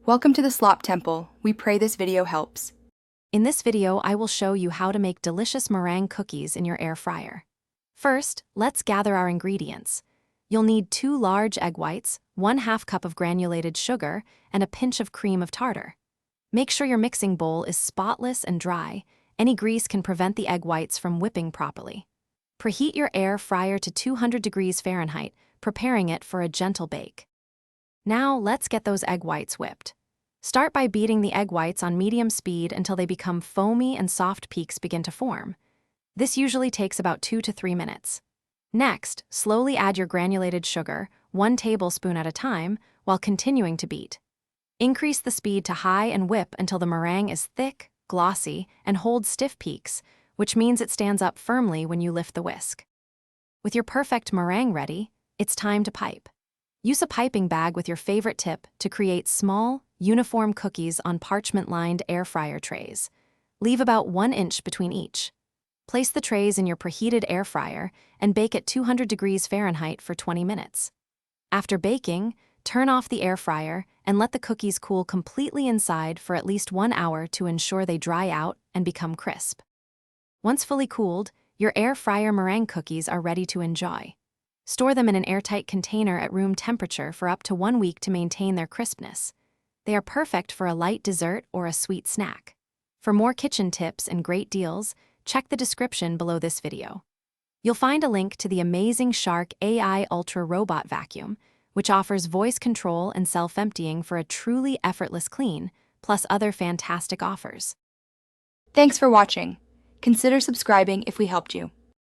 Welcome to the Slop Temple. We pray this video helps. In this video, I will show you how to make delicious meringue cookies in your air fryer. First, let's gather our ingredients. You'll need 2 large egg whites, 1/2 cup of granulated sugar, and a pinch of cream of tartar. Make sure your mixing bowl is spotless and dry. Any grease can prevent the egg whites from whipping properly. Preheat your air fryer to 200 degrees Fahrenheit, preparing it for a gentle bake. Now, let's get those egg whites whipped. Start by beating the egg whites on medium speed until they become foamy and soft peaks begin to form. This usually takes about 2 to 3 minutes. Next, slowly add your granulated sugar, 1 tablespoon at a time, while continuing to beat. Increase the speed to high and whip until the meringue is thick, glossy, and holds stiff peaks, which means it stands up firmly when you lift the whisk. With your perfect meringue ready, it's time to pipe. Use a piping bag with your favorite tip to create small, uniform cookies on parchment-lined air fryer trays. Leave about 1 inch between each. Place the trays in your preheated air fryer and bake at 200 degrees Fahrenheit for 20 minutes. After baking, turn off the air fryer and let the cookies cool completely inside for at least 1 hour to ensure they dry out and become crisp. Once fully cooled, your air fryer meringue cookies are ready to enjoy. Store them in an airtight container at room temperature for up to 1 week to maintain their crispness. They are perfect for a light dessert or a sweet snack. For more kitchen tips and great deals, check the description below this video. You'll find a link to the amazing Shark AI Ultra Robot Vacuum, which offers voice control and self-emptying for a truly effortless clean, plus other fantastic offers. Thanks for watching. Consider subscribing if we helped you.